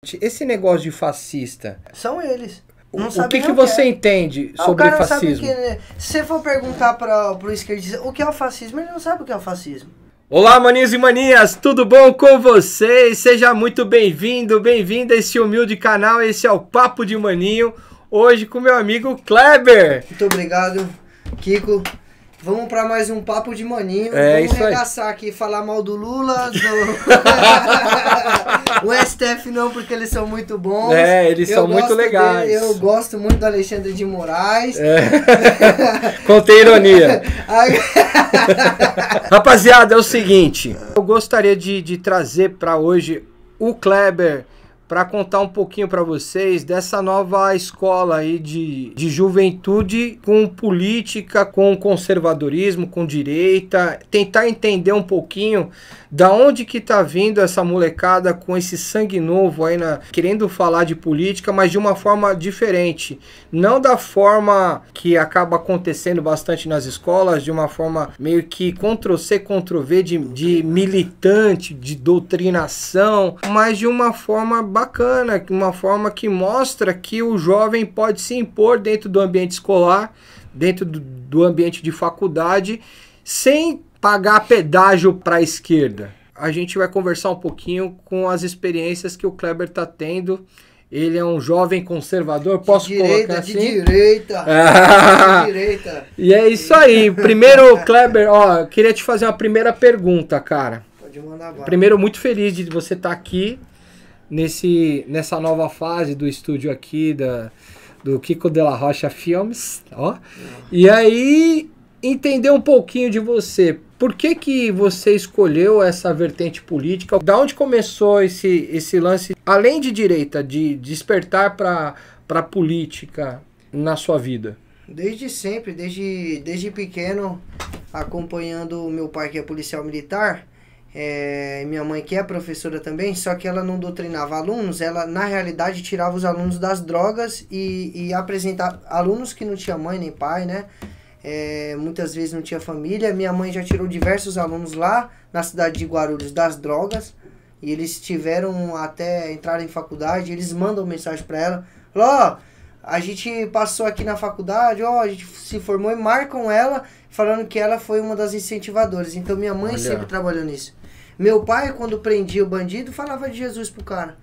Esse negócio de fascista, São eles. Não o que você entende sobre fascismo? Se você for perguntar pro esquerdista o que é o fascismo, ele não sabe o que é o fascismo. Olá, maninhos e maninhas, tudo bom com vocês? Seja muito bem-vindo, bem-vinda a esse humilde canal. Esse é o Papo de Maninho, hoje com meu amigo Kleber. Muito obrigado, Kiko. Vamos para mais um Papo de Maninho. Vamos arregaçar aqui, falar mal do Lula, o STF não, porque eles são muito bons. Eles são muito legais. Eu gosto muito do Alexandre de Moraes. Contei ironia. Rapaziada, é o seguinte, eu gostaria de trazer para hoje o Kleber para contar um pouquinho para vocês dessa nova escola aí de juventude com política, com conservadorismo, com direita, tentar entender um pouquinho da onde que tá vindo essa molecada com esse sangue novo aí, querendo falar de política, mas de uma forma diferente, não da forma que acaba acontecendo bastante nas escolas, de uma forma meio que Ctrl-C, Ctrl-V de militante, de doutrinação, mas de uma forma bacana, uma forma que mostra que o jovem pode se impor dentro do ambiente escolar, dentro do ambiente de faculdade, sem pagar pedágio para a esquerda. A gente vai conversar um pouquinho com as experiências que o Kleber está tendo. Ele é um jovem conservador, posso colocar assim? De direita. De direita. E é isso aí. Primeiro, Kleber, queria te fazer uma primeira pergunta, cara. Pode mandar bala. Primeiro, muito feliz de você estar aqui nessa nova fase do estúdio aqui do Kiko de la Rocha Filmes, E aí, entender um pouquinho de você. Por que você escolheu essa vertente política? Da onde começou esse lance, além de direita, de despertar para política na sua vida? Desde sempre, desde pequeno, acompanhando o meu pai que é policial militar, minha mãe que é professora também, só que ela não doutrinava alunos, ela na realidade tirava os alunos das drogas e apresentava alunos que não tinham mãe nem pai, né? Muitas vezes não tinha família. Minha mãe já tirou diversos alunos lá na cidade de Guarulhos das drogas, e eles tiveram até entrar em faculdade. Eles mandam mensagem para ela, falou, a gente passou aqui na faculdade, a gente se formou, e marcam ela falando que ela foi uma das incentivadoras. Então minha mãe sempre trabalhou nisso. Meu pai, quando prendia o bandido, falava de Jesus pro cara.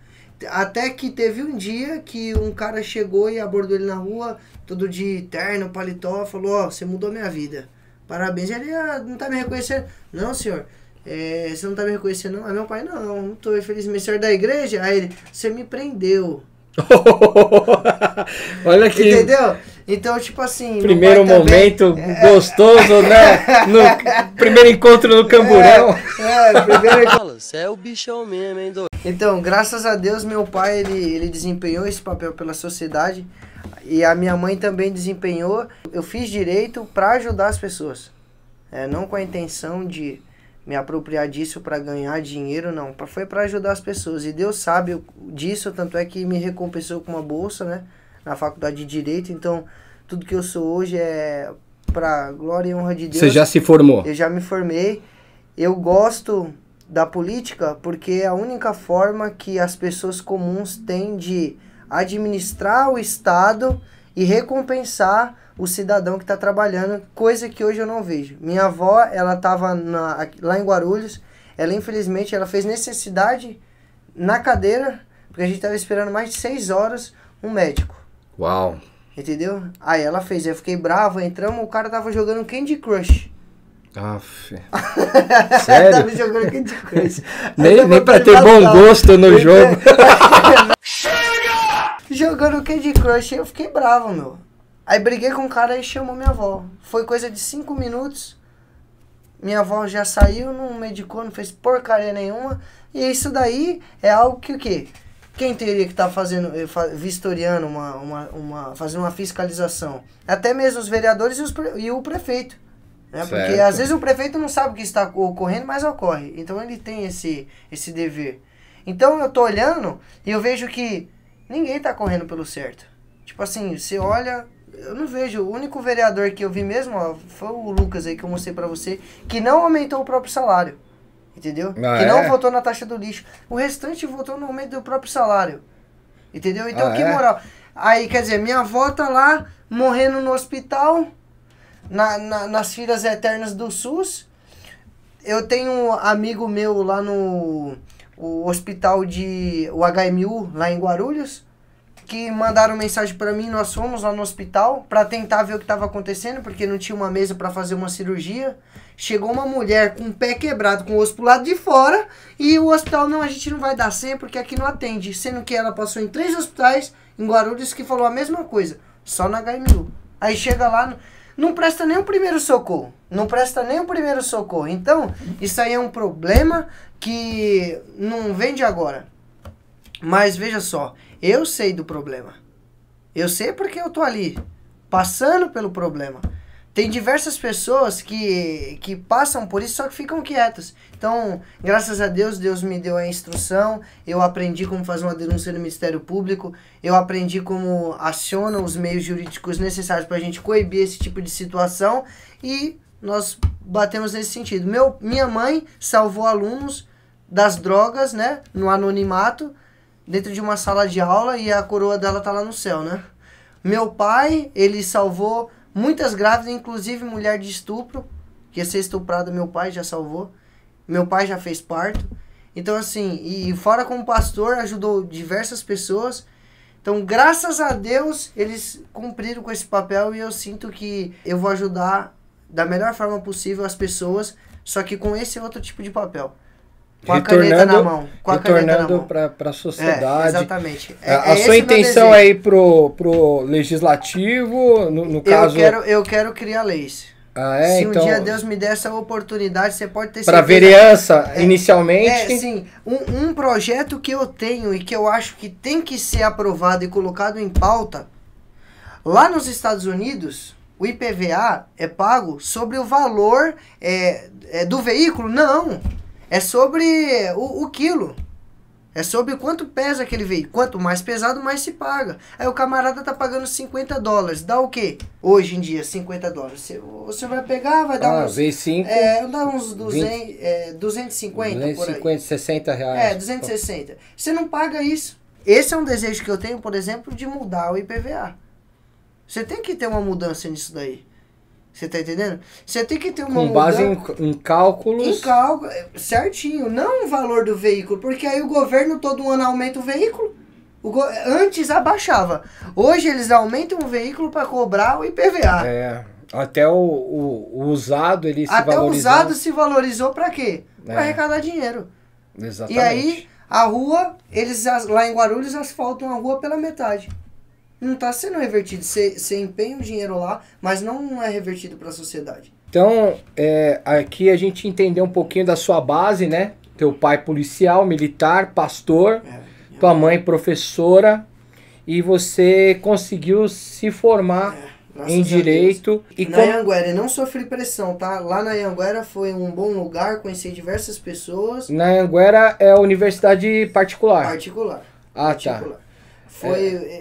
Até que teve um dia que um cara chegou e abordou ele na rua, todo de terno, paletó, falou, você mudou minha vida. Parabéns. Ele, não tá me reconhecendo? Não, senhor. Você não tá me reconhecendo, não? Aí meu pai, não tô, infelizmente. Senhor da igreja? Aí ele, você me prendeu. Olha aqui. Entendeu? Então, tipo assim... Primeiro momento gostoso, né? No primeiro encontro no Camburão. Primeiro... Você é o bichão mesmo, hein, doido? Então, graças a Deus, meu pai, ele desempenhou esse papel pela sociedade. E a minha mãe também desempenhou. Eu fiz direito para ajudar as pessoas. Não com a intenção de me apropriar disso para ganhar dinheiro, não. Foi para ajudar as pessoas. E Deus sabe disso, tanto é que me recompensou com uma bolsa, né? Na faculdade de Direito. Então, tudo que eu sou hoje é para glória e honra de Deus. Você já se formou? Eu já me formei. Eu gosto da política porque é a única forma que as pessoas comuns têm de administrar o Estado e recompensar o cidadão que está trabalhando, coisa que hoje eu não vejo. Minha avó, ela estava lá em Guarulhos, ela infelizmente ela fez necessidade na cadeira, porque a gente estava esperando mais de 6 horas um médico. Uau! Entendeu? Aí ela fez, eu fiquei bravo, entramos, o cara tava jogando Candy Crush. Aff. Sério? Tava jogando Candy Crush. Nem pra ter bom gosto no jogo. Jogando Candy Crush, eu fiquei bravo, meu. Aí briguei com o cara e chamou minha avó. Foi coisa de 5 minutos. Minha avó já saiu, não medicou, não fez porcaria nenhuma. E isso daí é algo que o quê? Quem teria que estar fazendo, vistoriando, fazendo uma fiscalização? Até mesmo os vereadores e o prefeito. Né? Porque às vezes o prefeito não sabe o que está ocorrendo, mas ocorre. Então ele tem esse dever. Então eu tô olhando e eu vejo que ninguém tá correndo pelo certo. Tipo assim, você olha, eu não vejo. O único vereador que eu vi mesmo, foi o Lucas aí que eu mostrei pra você, que não aumentou o próprio salário. Entendeu? Ah, que não é? votou na taxa do lixo. O restante votou no aumento do próprio salário. Entendeu? Então, que moral. Aí, quer dizer, minha avó tá lá, morrendo no hospital, nas filas eternas do SUS. Eu tenho um amigo meu lá no hospital o HMU, lá em Guarulhos, que mandaram mensagem pra mim, nós fomos lá no hospital pra tentar ver o que tava acontecendo, porque não tinha uma mesa pra fazer uma cirurgia. Chegou uma mulher com o pé quebrado, com o osso pro lado de fora, e o hospital, não, a gente não vai dar senha porque aqui não atende. Sendo que ela passou em 3 hospitais em Guarulhos que falou a mesma coisa, só na HMU. Aí chega lá, não presta nem o primeiro socorro. Não presta nem o primeiro socorro. Então, isso aí é um problema que não vem de agora. Mas veja só, eu sei do problema. Eu sei porque eu tô ali, passando pelo problema. Tem diversas pessoas que passam por isso, só que ficam quietas. Então, graças a Deus, Deus me deu a instrução. Eu aprendi como fazer uma denúncia no Ministério Público. Eu aprendi como aciona os meios jurídicos necessários para a gente coibir esse tipo de situação. E nós batemos nesse sentido. Minha mãe salvou alunos das drogas, né? No anonimato, dentro de uma sala de aula, e a coroa dela tá lá no céu, né? Meu pai, ele salvou muitas grávidas, inclusive mulher de estupro, que ia ser estuprada, meu pai já salvou. Meu pai já fez parto. Então, assim, e fora como pastor, ajudou diversas pessoas. Então, graças a Deus, eles cumpriram com esse papel, e eu sinto que eu vou ajudar da melhor forma possível as pessoas, só que com esse outro tipo de papel. Com a caneta na mão. Retornando para a sociedade. Exatamente. A sua intenção é ir pro legislativo, no caso... Eu quero criar leis. Se então, um dia Deus me der essa oportunidade, você pode ter certeza. Para vereança, inicialmente? Sim. Um projeto que eu tenho e que eu acho que tem que ser aprovado e colocado em pauta, lá nos Estados Unidos, o IPVA é pago sobre o valor do veículo? Não. É sobre o quilo. É sobre quanto pesa aquele veículo. Quanto mais pesado, mais se paga. Aí o camarada tá pagando $50. Dá o quê? Hoje em dia, $50. Você vai pegar, vai dar uns... Vezes 5. Dá uns 250 por aí. 260 reais. 260. Você não paga isso. Esse é um desejo que eu tenho, por exemplo, de mudar o IPVA. Você tem que ter uma mudança nisso daí. Você tá entendendo? Você tem que ter uma mudança... Com base em cálculos... Em cálculo, certinho. Não o valor do veículo, porque aí o governo todo ano aumenta o veículo. Antes abaixava. Hoje eles aumentam o veículo para cobrar o IPVA. Até o usado ele se valorizou. Até o usado se valorizou para quê? Para arrecadar dinheiro. Exatamente. E aí, a rua, eles lá em Guarulhos asfaltam a rua pela metade. Não está sendo revertido. Você empenha o dinheiro lá, mas não é revertido para a sociedade. Então, aqui a gente entendeu um pouquinho da sua base, né? Teu pai policial, militar, pastor, tua mãe professora, e você conseguiu se formar em direito. E na Anhanguera, eu não sofri pressão, tá? Lá na Anhanguera foi um bom lugar, conheci diversas pessoas. Na Anhanguera é a universidade particular? Particular. Tá.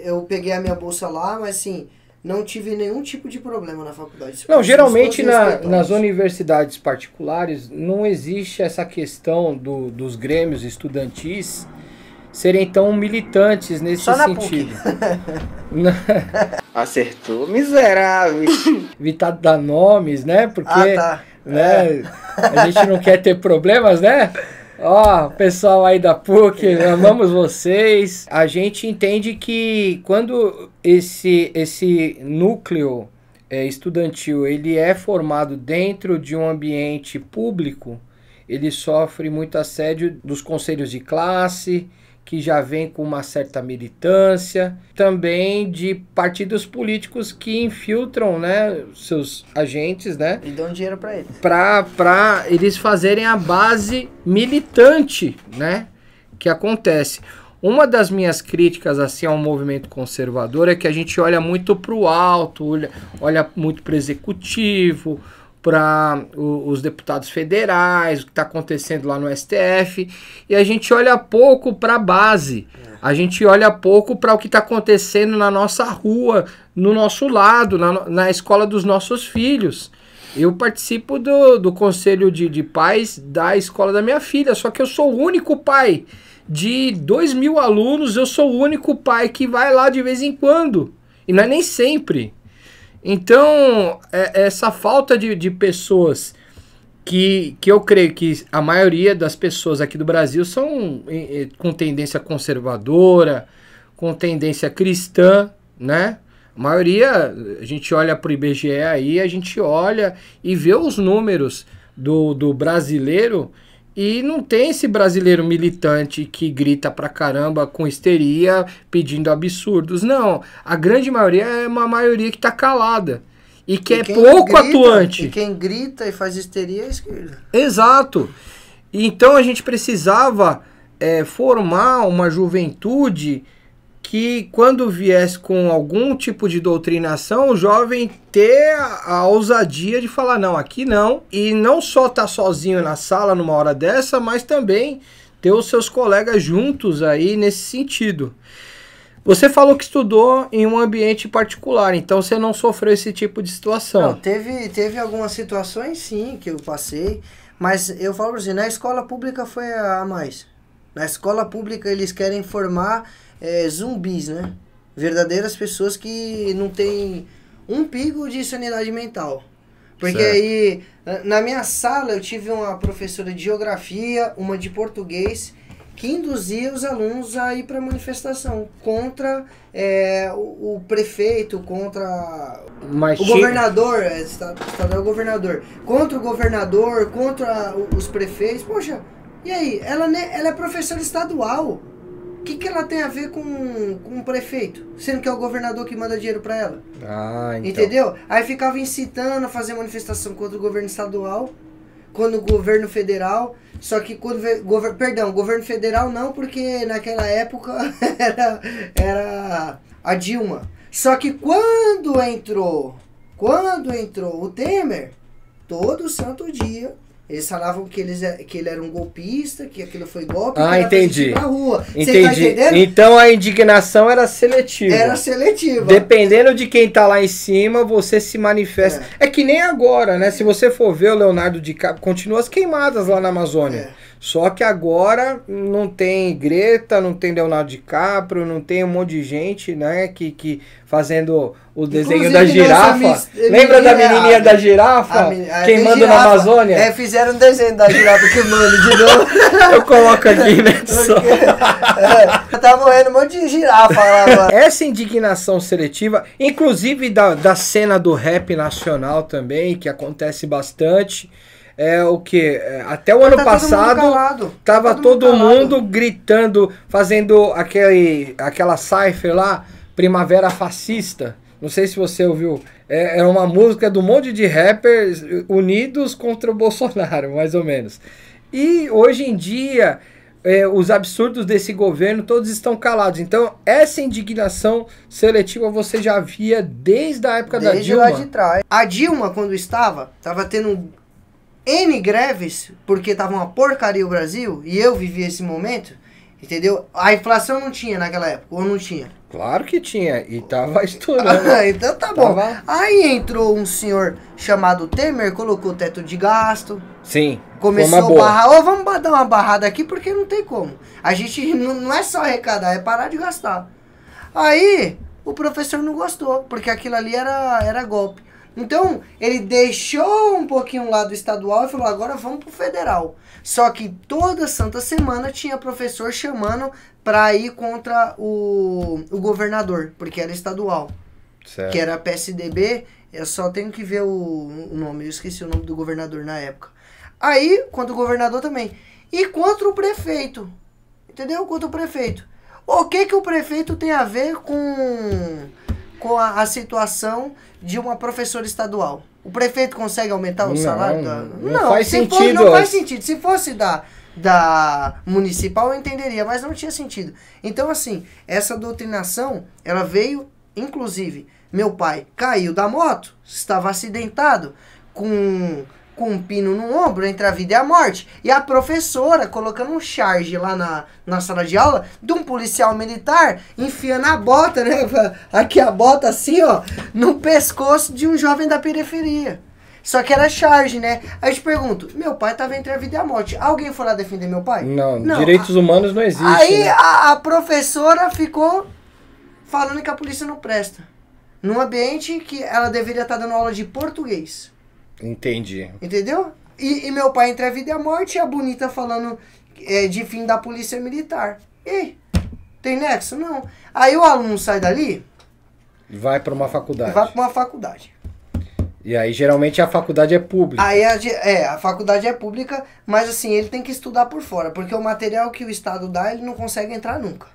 Eu peguei a minha bolsa lá, mas assim, não tive nenhum tipo de problema na faculdade. Não, geralmente nas universidades particulares não existe essa questão dos grêmios estudantis serem tão militantes nesse sentido. Acertou, miserável. Evitar dar nomes, né? Porque né, a gente não quer ter problemas, né? Pessoal aí da PUC, amamos vocês. A gente entende que quando esse núcleo estudantil ele é formado dentro de um ambiente público, ele sofre muito assédio dos conselhos de classe, que já vem com uma certa militância, também de partidos políticos que infiltram, né, seus agentes, né? E dão dinheiro para eles. Para eles fazerem a base militante, né, que acontece. Uma das minhas críticas assim ao movimento conservador é que a gente olha muito para o alto, olha muito para o executivo, para os deputados federais, o que está acontecendo lá no STF, e a gente olha pouco para a base, a gente olha pouco para o que está acontecendo na nossa rua, no nosso lado, na escola dos nossos filhos. Eu participo do conselho de pais da escola da minha filha, só que eu sou o único pai de 2.000 alunos, eu sou o único pai que vai lá de vez em quando, e não é nem sempre. Então, essa falta de pessoas que eu creio que a maioria das pessoas aqui do Brasil são com tendência conservadora, com tendência cristã, né? A maioria, a gente olha para o IBGE aí, a gente olha e vê os números do brasileiro e não tem esse brasileiro militante que grita pra caramba com histeria pedindo absurdos. Não, a grande maioria é uma maioria que tá calada e que é pouco atuante. E quem grita e faz histeria é a esquerda. Exato. Então a gente precisava formar uma juventude que quando viesse com algum tipo de doutrinação, o jovem ter a ousadia de falar, não, aqui não. E não só estar sozinho na sala numa hora dessa, mas também ter os seus colegas juntos aí nesse sentido. Você falou que estudou em um ambiente particular, então você não sofreu esse tipo de situação. Não, teve algumas situações sim que eu passei, mas eu falo assim, na escola pública foi a mais. Na escola pública eles querem formar zumbis, né? Verdadeiras pessoas que não têm um pingo de sanidade mental. Porque certo. Aí, na minha sala, eu tive uma professora de geografia, uma de português, que induzia os alunos a ir para manifestação contra o prefeito, contra o governador, estadual governador, contra o governador, contra os prefeitos. Poxa, e aí? Ela é professora estadual. O que ela tem a ver com o prefeito? Sendo que é o governador que manda dinheiro para ela. Ah, então. Entendeu? Aí ficava incitando a fazer manifestação contra o governo estadual, contra o governo federal. Só que quando governo federal não, porque naquela época era a Dilma. Só que quando entrou o Temer, todo santo dia eles falavam que ele era um golpista, que aquilo foi golpe, que entendi. Pra rua. Entendi. Tá entendendo? Então a indignação era seletiva. Era seletiva. Dependendo de quem tá lá em cima, você se manifesta. É que nem agora, né? Se você for ver o Leonardo DiCaprio, continua as queimadas lá na Amazônia. Só que agora não tem Greta, não tem Leonardo DiCaprio, não tem um monte de gente, né, que fazendo o desenho da girafa. Lembra da menininha da girafa queimando na Amazônia? Fizeram um desenho da girafa queimando de novo. Eu coloco aqui, né? Tá morrendo um monte de girafa lá, mano. Essa indignação seletiva, inclusive da cena do rap nacional também, que acontece bastante. O que? Até o ano passado tava todo mundo gritando, fazendo aquela cipher lá, Primavera Fascista. Não sei se você ouviu. Era uma música de um monte de rappers unidos contra o Bolsonaro, mais ou menos. E hoje em dia, os absurdos desse governo todos estão calados. Então, essa indignação seletiva você já via desde a época da Dilma. Desde lá de trás. A Dilma, quando estava tendo N greves, porque tava uma porcaria o Brasil, e eu vivi esse momento, entendeu? A inflação não tinha naquela época, ou não tinha? Claro que tinha, e tava estourando. Então tá bom. Aí entrou um senhor chamado Temer, colocou o teto de gasto. Sim. Começou a barrar, vamos dar uma barrada aqui, porque não tem como. A gente não é só arrecadar, é parar de gastar. Aí, o professor não gostou, porque aquilo ali era golpe. Então, ele deixou um pouquinho lá do estadual e falou, agora vamos pro federal. Só que toda santa semana tinha professor chamando pra ir contra o governador, porque era estadual. Certo. Que era PSDB, eu só tenho que ver o nome, eu esqueci o nome do governador na época. Aí, contra o governador também. E contra o prefeito, entendeu? Contra o prefeito. O que o prefeito tem a ver com a situação de uma professora estadual? O prefeito consegue aumentar o salário? Não faz sentido. Não faz sentido. Se fosse da municipal, eu entenderia, mas não tinha sentido. Então, assim, essa doutrinação, ela veio, inclusive, meu pai caiu da moto, estava acidentado, com um pino no ombro, entre a vida e a morte. E a professora colocando um charge lá na sala de aula de um policial militar, enfiando a bota, né? Aqui a bota assim, ó, no pescoço de um jovem da periferia. Só que era charge, né? Aí eu te pergunto, meu pai tava entre a vida e a morte. Alguém foi lá defender meu pai? Não, direitos humanos não existem. Aí né? a professora ficou falando que a polícia não presta. Num ambiente que ela deveria estar dando aula de português. Entendi. Entendeu? E meu pai entre a vida e a morte e a bonita falando de fim da polícia militar. E tem nexo? Não. Aí o aluno sai dali... Vai para uma faculdade. Vai para uma faculdade. E aí, geralmente, a faculdade é pública. Aí, a faculdade é pública, mas assim, ele tem que estudar por fora, porque o material que o Estado dá, ele não consegue entrar nunca.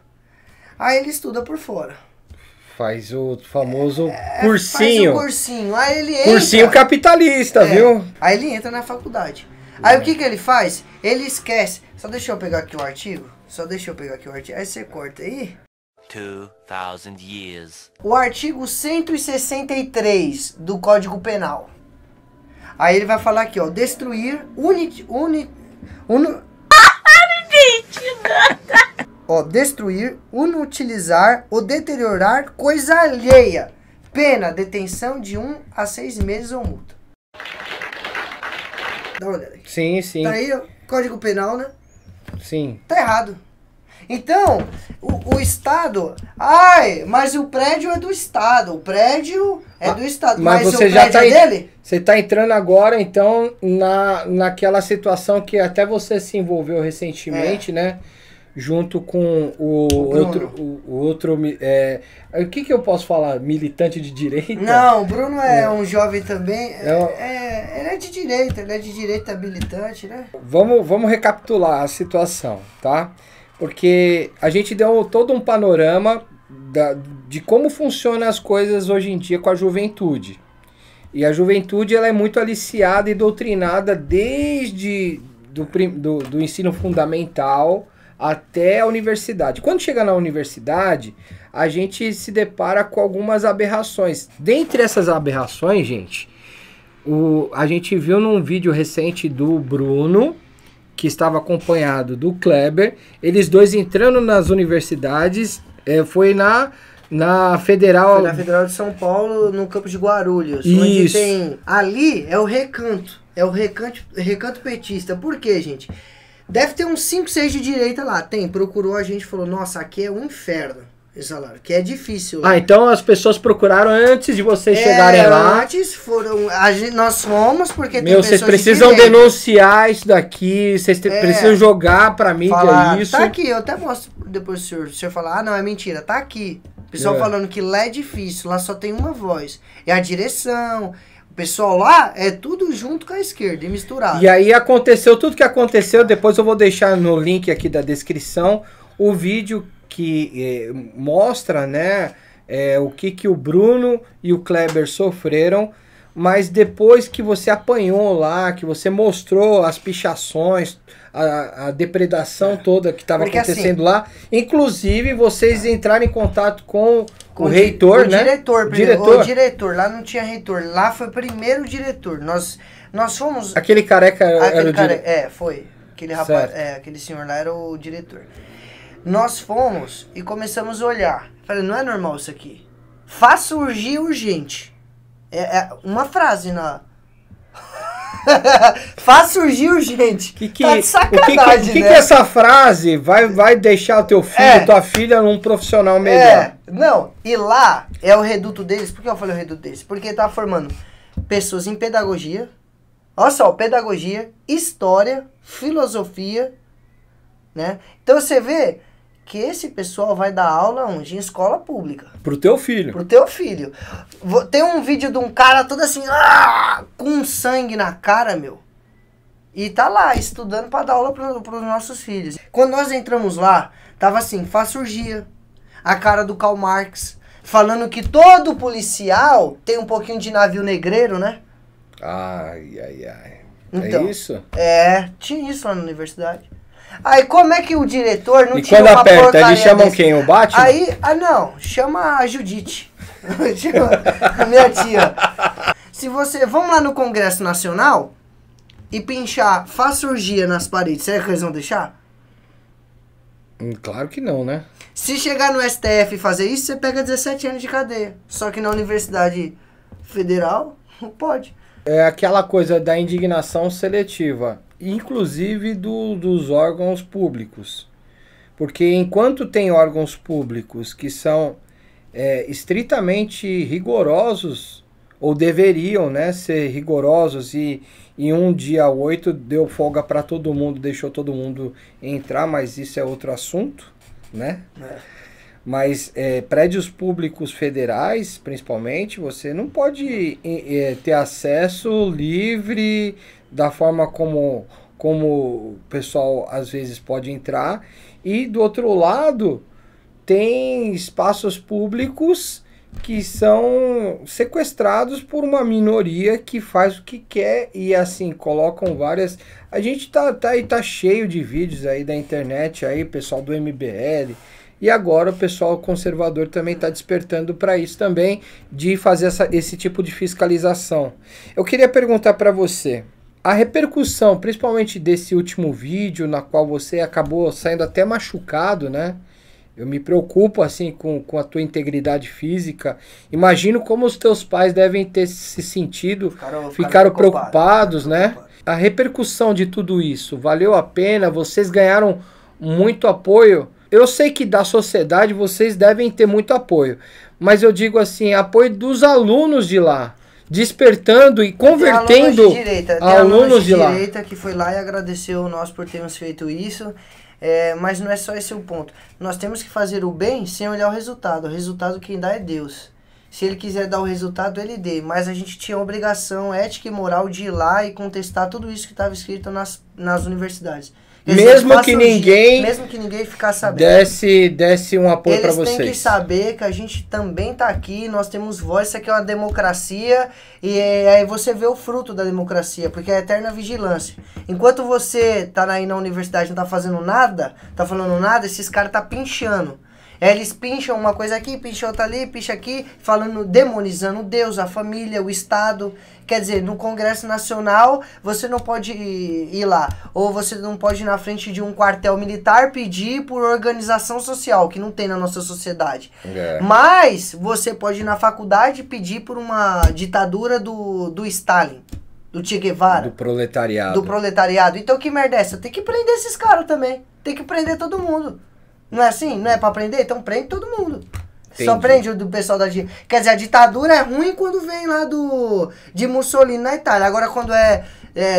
Aí ele estuda por fora. Faz o famoso cursinho. Faz o cursinho. Aí ele entra... Cursinho capitalista, viu? Aí ele entra na faculdade. Aí o que ele faz? Ele esquece. Só deixa eu pegar aqui o artigo. Aí você corta aí. 2000 years. O artigo 163 do Código Penal. Aí ele vai falar aqui, ó. Destruir, destruir, inutilizar ou deteriorar coisa alheia. Pena, detenção de 1 a 6 meses ou multa. Dá uma olhada aqui. Sim, sim. Tá aí, ó. Código Penal, né? Sim. Tá errado. Então, o Estado... Ai, mas o prédio é do Estado. O prédio é do Estado. Mas você o já prédio tá é dele? Você tá entrando agora, então, naquela situação que até você se envolveu recentemente, né? Junto com o outro... O que eu posso falar? Militante de direita? Não, o Bruno é um jovem também. Ele é de direita militante, né? Vamos recapitular a situação, tá? Porque a gente deu todo um panorama de como funcionam as coisas hoje em dia com a juventude. E a juventude ela é muito aliciada e doutrinada desde do ensino fundamental até a universidade. Quando chega na universidade, a gente se depara com algumas aberrações. Dentre essas aberrações, gente, a gente viu num vídeo recente do Bruno, que estava acompanhado do Kleber, eles dois entrando nas universidades, foi na Federal... Foi na Federal de São Paulo, no campus de Guarulhos. Isso. Onde tem... Ali é o recanto. É o recanto petista. Por quê, gente? Deve ter uns 5, 6 de direita lá. Tem. Procurou a gente e falou, nossa, aqui é um inferno. Esse salário, que é difícil. Ah, então as pessoas procuraram antes de vocês chegarem lá. Antes foram... nós fomos porque tem vocês precisam denunciar isso daqui, vocês precisam jogar pra mídia isso. Tá aqui, eu até mostro depois se o senhor falar, não, é mentira, tá aqui. O pessoal falando que lá é difícil, lá só tem uma voz. É a direção, o pessoal lá é tudo junto com a esquerda e misturado. E aí aconteceu tudo que aconteceu, depois eu vou deixar no link aqui da descrição o vídeo que mostra, né, o que o Bruno e o Kleber sofreram, mas depois que você apanhou lá, que você mostrou as pichações, a depredação toda que estava acontecendo assim, lá, inclusive vocês entraram em contato com o reitor, né? O diretor, lá não tinha reitor, lá foi primeiro o diretor, nós fomos... Aquele careca era o diretor? Foi, aquele rapaz, aquele senhor lá era o diretor. Nós fomos e começamos a olhar. Falei, não é normal isso aqui. Faz surgir urgente. É uma frase na... Faz surgir urgente. Tá de sacanagem, que essa frase vai deixar o teu filho, tua filha, num profissional melhor? Não, e lá é o reduto deles. Por que eu falei o reduto deles? Porque tá formando pessoas em pedagogia. Olha só, pedagogia, história, filosofia, né? Então você vê que esse pessoal vai dar aula onde? Em escola pública. Pro teu filho. Pro teu filho. Tem um vídeo de um cara todo assim, com sangue na cara, meu. E tá lá, estudando pra dar aula pros nossos filhos. Quando nós entramos lá, tava assim, faz surgia a cara do Karl Marx, falando que todo policial tem um pouquinho de navio negreiro, né? Ai. Então, é isso? Tinha isso lá na universidade. Aí como é que o diretor não tinha uma porcaria? E quando aperta, eles chamam quem? O Batman? Aí, não, chama a Judite. Chama a minha tia. Vamos lá no Congresso Nacional e pinchar fassurgia nas paredes, será que eles vão deixar? Claro que não, né? Se chegar no STF e fazer isso, você pega 17 anos de cadeia. Só que na Universidade Federal, não pode. é aquela coisa da indignação seletiva, inclusive dos órgãos públicos. Porque enquanto tem órgãos públicos que são estritamente rigorosos, ou deveriam, né, ser rigorosos, e um dia 8 deu folga para todo mundo, deixou todo mundo entrar, mas isso é outro assunto, né? Mas prédios públicos federais, principalmente, você não pode ter acesso livre da forma como o pessoal às vezes pode entrar. E do outro lado, tem espaços públicos que são sequestrados por uma minoria que faz o que quer e assim, colocam várias... A gente tá cheio de vídeos aí da internet, aí, pessoal do MBL, e agora o pessoal conservador também está despertando para isso também, de fazer esse tipo de fiscalização. Eu queria perguntar para você, a repercussão, principalmente desse último vídeo, na qual você acabou saindo até machucado, né? Eu me preocupo, assim, com a tua integridade física. Imagino como os teus pais devem ter se sentido, ficaram preocupados, né? A repercussão de tudo isso, valeu a pena? Vocês ganharam muito apoio? Eu sei que da sociedade vocês devem ter muito apoio, mas eu digo assim, apoio dos alunos de lá, despertando e convertendo alunos de lá. Direita que foi lá e agradeceu nós por termos feito isso. Mas não é só esse o ponto. Nós temos que fazer o bem sem olhar o resultado. O resultado quem dá é Deus. Se ele quiser dar o resultado, ele dê. Mas a gente tinha a obrigação ética e moral de ir lá e contestar tudo isso que estava escrito nas universidades. Mesmo que ninguém ficasse sabendo. Desse um apoio para vocês. Eles têm que saber que a gente também tá aqui, nós temos voz, isso aqui é uma democracia, e aí você vê o fruto da democracia, porque é a eterna vigilância. Enquanto você tá aí na universidade e não tá fazendo nada, tá falando nada, esses caras tá pinchando. Eles pincham uma coisa aqui, pincham outra ali, pincham aqui, falando, demonizando Deus, a família, o Estado. Quer dizer, no Congresso Nacional, você não pode ir lá. Ou você não pode ir na frente de um quartel militar pedir por organização social, que não tem na nossa sociedade. Mas você pode ir na faculdade pedir por uma ditadura do Stalin, do Che Guevara. Do proletariado. Do proletariado. Então que merda é essa? Tem que prender esses caras também. Tem que prender todo mundo. Não é assim? Não é pra prender? Então prende todo mundo. Entendi. Só prende o do pessoal da... Quer dizer, a ditadura é ruim quando vem lá de Mussolini na Itália. Agora quando é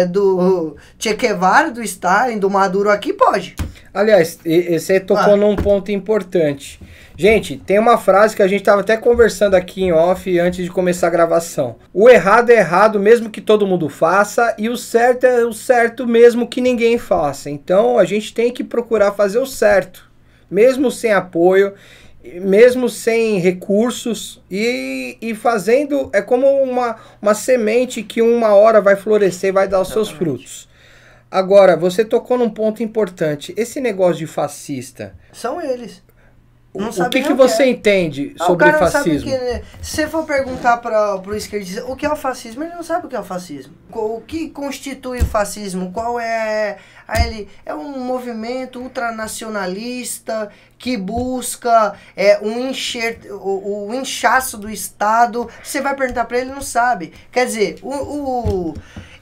do Che Guevara, do Stalin, do Maduro aqui, pode. Aliás, você tocou num ponto importante. Gente, tem uma frase que a gente estava até conversando aqui em off antes de começar a gravação. O errado é errado mesmo que todo mundo faça, e o certo é o certo mesmo que ninguém faça. Então a gente tem que procurar fazer o certo, mesmo sem apoio, mesmo sem recursos, e fazendo, é como uma semente que uma hora vai florescer e vai dar os seus frutos. Agora, você tocou num ponto importante, esse negócio de fascista. São eles. O que você entende sobre fascismo? Se você for perguntar pro esquerdista o que é o fascismo, ele não sabe o que é o fascismo. O que constitui o fascismo? Qual é... Ele é um movimento ultranacionalista que busca o inchaço do Estado. Você vai perguntar para ele, não sabe. Quer dizer,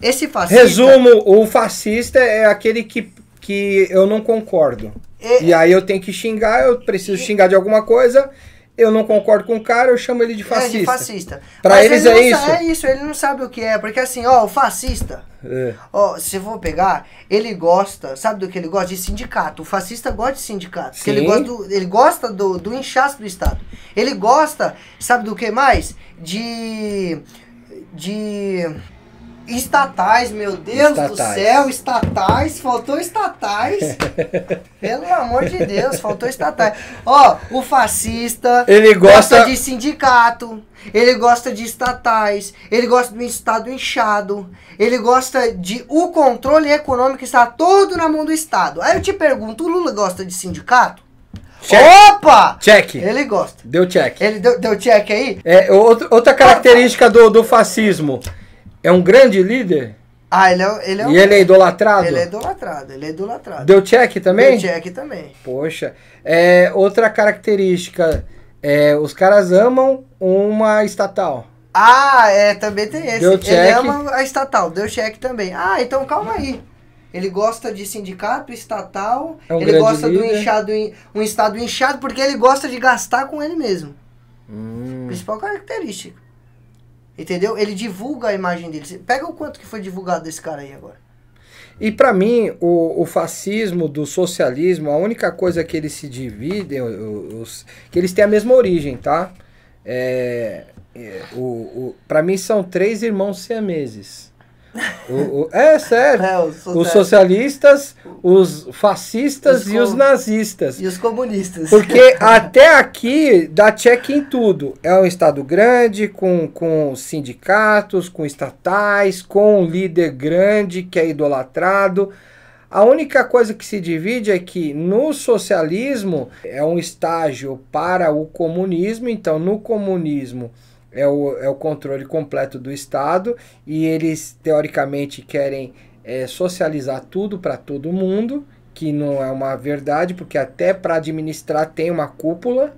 esse fascista... Resumo, o fascista é aquele que eu não concordo. E aí eu tenho que xingar, eu preciso xingar de alguma coisa, eu não concordo com o cara, eu chamo ele de fascista. De fascista. Pra eles é isso? É isso, ele não sabe o que é, porque assim, o fascista, se eu for pegar, ele gosta, sabe do que ele gosta? De sindicato. O fascista gosta de sindicato, porque ele gosta do inchaço do Estado. Ele gosta, sabe do que mais? De estatais, meu Deus do céu, estatais, faltou estatais. Pelo amor de Deus, faltou estatais. O fascista, ele gosta de sindicato, ele gosta de estatais, ele gosta do Estado inchado, ele gosta de o controle econômico está todo na mão do Estado. Aí eu te pergunto, o Lula gosta de sindicato? Check. Opa! Check. Ele gosta. Deu check. Ele deu check aí? Outra característica do fascismo. É um grande líder? E ele é idolatrado? Ele é idolatrado. Deu check também? Deu check também. Poxa. Outra característica, os caras amam uma estatal. Também tem esse. Deu Ele check. ama a estatal, deu cheque também. Então calma aí. Ele gosta de sindicato, estatal, É um ele grande gosta do líder. inchado, um estado inchado, porque ele gosta de gastar com ele mesmo. Principal característica. Entendeu? Ele divulga a imagem dele. Pega o quanto que foi divulgado desse cara aí agora. E para mim, o fascismo do socialismo, a única coisa que eles se dividem, que eles têm a mesma origem, tá? Para mim são 3 irmãos siameses. Sério. Os socialistas, os fascistas e os nazistas. E os comunistas. Porque até aqui dá check em tudo. É um estado grande, com sindicatos, com estatais, com um líder grande que é idolatrado. A única coisa que se divide é que no socialismo é um estágio para o comunismo. Então, no comunismo é o controle completo do Estado e eles, teoricamente, querem socializar tudo para todo mundo, que não é uma verdade, porque até para administrar tem uma cúpula.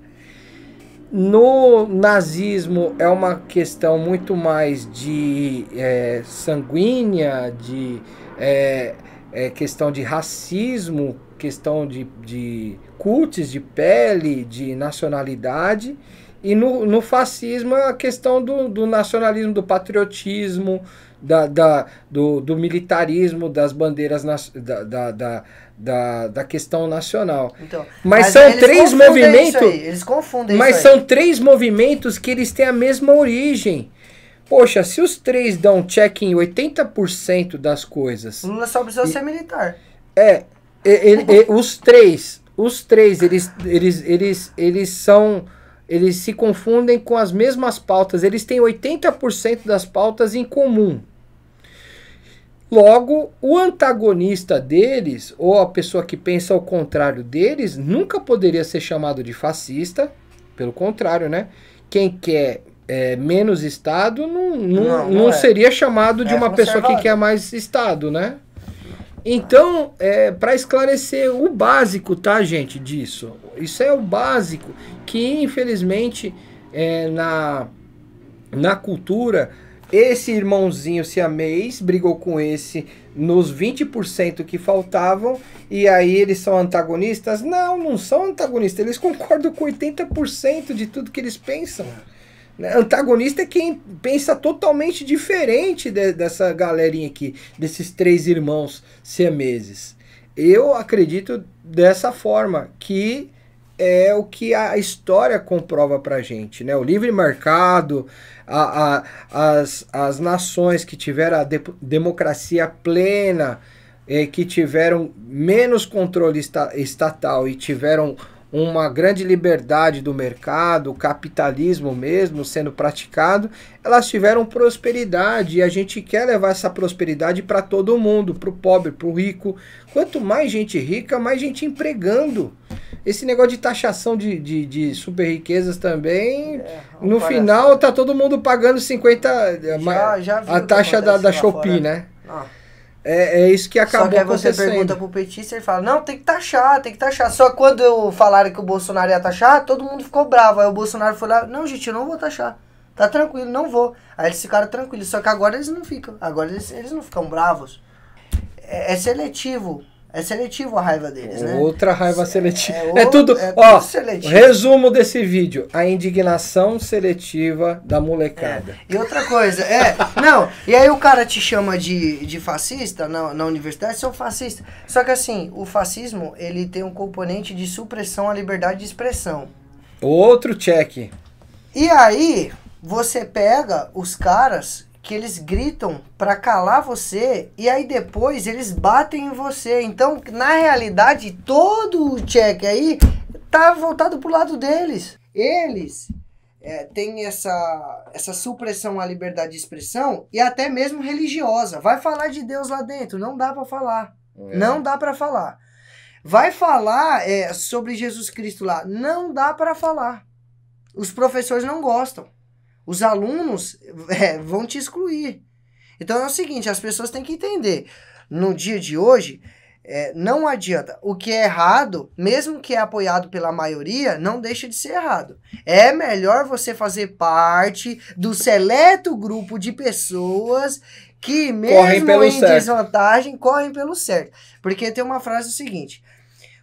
No nazismo é uma questão muito mais de sanguínea, de questão de racismo, questão de cultos de pele, de nacionalidade. E no fascismo é a questão do nacionalismo, do patriotismo, do militarismo, das bandeiras, da questão nacional. Então, mas são 3 movimentos. Eles confundem mas isso aí. são 3 movimentos que eles têm a mesma origem. Poxa, se os 3 dão check em 80% das coisas. Lula só precisa ser militar. Os três, eles se confundem com as mesmas pautas. Eles têm 80% das pautas em comum. Logo, o antagonista deles, ou a pessoa que pensa ao contrário deles, nunca poderia ser chamado de fascista. Pelo contrário, né? Quem quer menos Estado não seria chamado de uma pessoa que quer mais Estado, né? Então, para esclarecer o básico, tá, gente, disso. Isso é o básico que, infelizmente, na cultura, esse irmãozinho siamês brigou com esse nos 20% que faltavam, e aí eles são antagonistas? Não são antagonistas, eles concordam com 80% de tudo que eles pensam. Antagonista é quem pensa totalmente diferente dessa galerinha aqui, desses 3 irmãos siameses. Eu acredito dessa forma, que é o que a história comprova pra gente, né? O livre mercado, as nações que tiveram a democracia plena, que tiveram menos controle estatal e tiveram uma grande liberdade do mercado, o capitalismo mesmo sendo praticado, elas tiveram prosperidade, e a gente quer levar essa prosperidade para todo mundo, para o pobre, para o rico. Quanto mais gente rica, mais gente empregando. Esse negócio de taxação de super riquezas também, no final tá todo mundo pagando 50, a taxa da Shopee, né? É isso que acabou acontecendo. Só que aí você pergunta pro petista e ele fala, não, tem que taxar. Só que quando falaram que o Bolsonaro ia taxar, todo mundo ficou bravo. Aí o Bolsonaro foi lá, não, gente, eu não vou taxar. Tá tranquilo, não vou. Aí eles ficaram tranquilos, só que agora eles não ficam. Agora eles não ficam bravos. É seletivo. É seletivo a raiva deles, né? Outra raiva seletiva. Tudo seletivo. Resumo desse vídeo. A indignação seletiva da molecada. E outra coisa, e aí o cara te chama de fascista na universidade, sou fascista. Só que assim, o fascismo, ele tem um componente de supressão à liberdade de expressão. Outro check. E aí, você pega os caras que eles gritam pra calar você, e aí depois eles batem em você. Então, na realidade, todo o check aí tá voltado pro lado deles. Eles têm essa supressão à liberdade de expressão, e até mesmo religiosa. Vai falar de Deus lá dentro, não dá pra falar. Não dá pra falar. Vai falar sobre Jesus Cristo lá, não dá pra falar. Os professores não gostam. Os alunos vão te excluir. Então é o seguinte, as pessoas têm que entender. No dia de hoje, Não adianta. O que é errado, mesmo que é apoiado pela maioria, não deixa de ser errado. É melhor você fazer parte do seleto grupo de pessoas que, mesmo em desvantagem, correm pelo certo. Porque tem uma frase seguinte: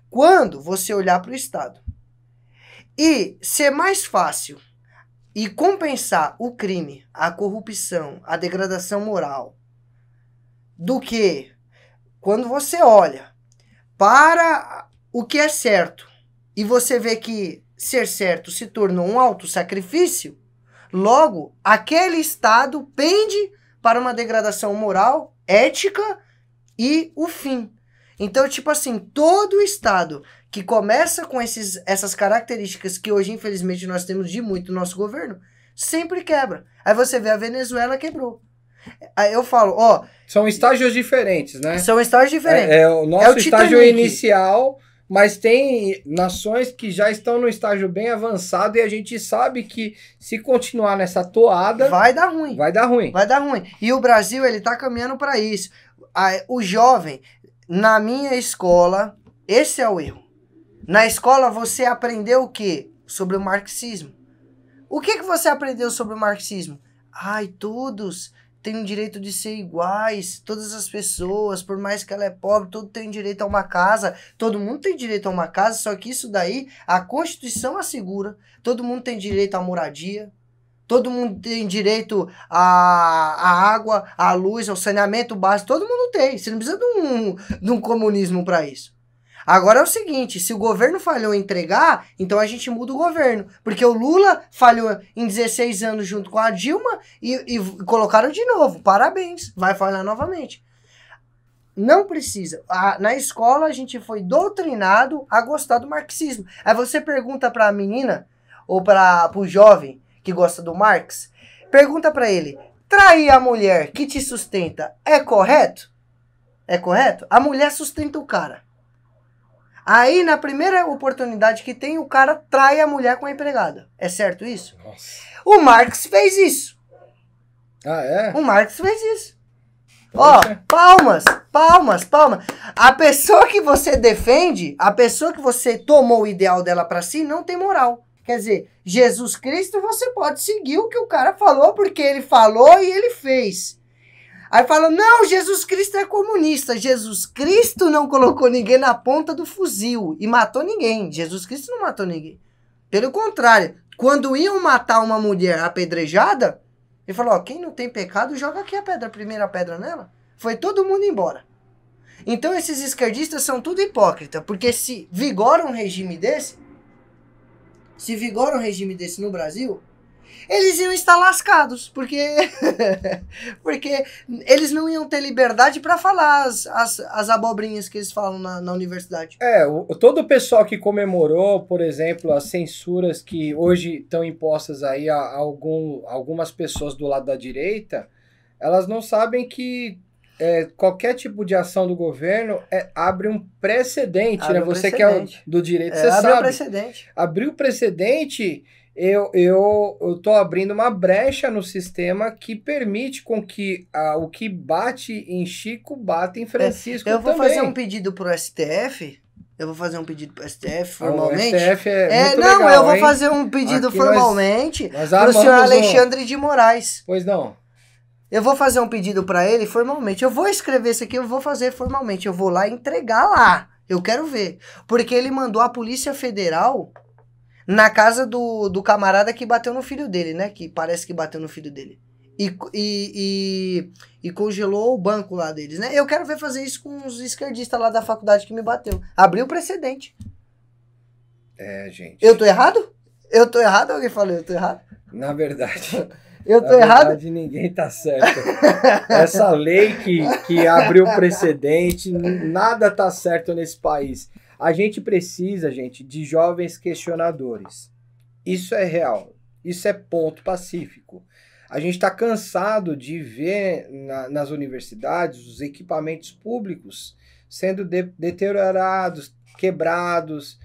quando você olhar para o Estado e ser mais fácil e compensar o crime, a corrupção, a degradação moral, do que quando você olha para o que é certo e você vê que ser certo se tornou um autossacrifício, logo, aquele Estado pende para uma degradação moral, ética e o fim. Então, tipo assim, todo Estado que começa com essas características que hoje, infelizmente, nós temos de muito no nosso governo, sempre quebra. Aí você vê a Venezuela quebrou. Aí eu falo, ó... São estágios diferentes, né? São estágios diferentes. O nosso estágio Titanic. inicial, mas tem nações que já estão no estágio bem avançado e a gente sabe que se continuar nessa toada... Vai dar ruim. Vai dar ruim. Vai dar ruim. E o Brasil, ele tá caminhando para isso. O jovem, na minha escola, esse é o erro. Na escola você aprendeu o quê? Sobre o marxismo. O que você aprendeu sobre o marxismo? Ai, todos têm o direito de ser iguais, todas as pessoas, por mais que ela é pobre, todo tem direito a uma casa, todo mundo tem direito a uma casa, só que isso daí a Constituição assegura, todo mundo tem direito à moradia, todo mundo tem direito à água, à luz, ao saneamento básico, todo mundo tem, você não precisa de um comunismo para isso. Agora é o seguinte, se o governo falhou em entregar, então a gente muda o governo. Porque o Lula falhou em 16 anos junto com a Dilma e colocaram de novo. Parabéns, vai falhar novamente. Não precisa. Na escola a gente foi doutrinado a gostar do marxismo. Aí você pergunta pra menina, ou pro jovem que gosta do Marx, pergunta pra ele, trair a mulher que te sustenta é correto? É correto? A mulher sustenta o cara. Aí, na primeira oportunidade que tem, o cara trai a mulher com a empregada. É certo isso? Nossa. O Marx fez isso. Ah, é? O Marx fez isso. Poxa. Ó, palmas, palmas, palmas. A pessoa que você defende, a pessoa que você tomou o ideal dela pra si, não tem moral. Quer dizer, Jesus Cristo, você pode seguir o que o cara falou, porque ele falou e ele fez. Aí falam, não, Jesus Cristo é comunista. Jesus Cristo não colocou ninguém na ponta do fuzil e matou ninguém. Jesus Cristo não matou ninguém. Pelo contrário, quando iam matar uma mulher apedrejada, ele falou, ó, quem não tem pecado, joga aqui a primeira pedra nela. Foi todo mundo embora. Então esses esquerdistas são tudo hipócrita, porque se vigora um regime desse no Brasil, eles iam estar lascados, porque eles não iam ter liberdade para falar as abobrinhas que eles falam na universidade. Todo o pessoal que comemorou, por exemplo, as censuras que hoje estão impostas aí a algumas pessoas do lado da direita, elas não sabem que qualquer tipo de ação do governo abre um precedente, né? Você que é do direito, você sabe. Abre um precedente. Abrir o precedente... Eu tô abrindo uma brecha no sistema que permite com que o que bate em Chico bata em Francisco eu vou também. fazer um pedido pro STF. Eu vou fazer um pedido pro STF formalmente. O STF muito legal, eu vou fazer um pedido aqui formalmente pro senhor Alexandre de Moraes. Pois não. Eu vou fazer um pedido para ele formalmente. Eu vou escrever isso aqui, eu vou fazer formalmente. Eu vou lá entregar lá. Eu quero ver. Porque ele mandou a Polícia Federal na casa do camarada que bateu no filho dele, né? Que parece que bateu no filho dele. E congelou o banco lá deles, né? Eu quero ver fazer isso com os esquerdistas lá da faculdade que me bateu. Abriu o precedente. Gente. Eu tô errado? Eu tô errado? Alguém falou eu tô errado? Na verdade... Eu tô errado? Na verdade, ninguém tá certo. Essa lei que abriu precedente, nada tá certo nesse país. A gente precisa, gente, de jovens questionadores. Isso é real. Isso é ponto pacífico. A gente está cansado de ver nas universidades os equipamentos públicos sendo deteriorados, quebrados,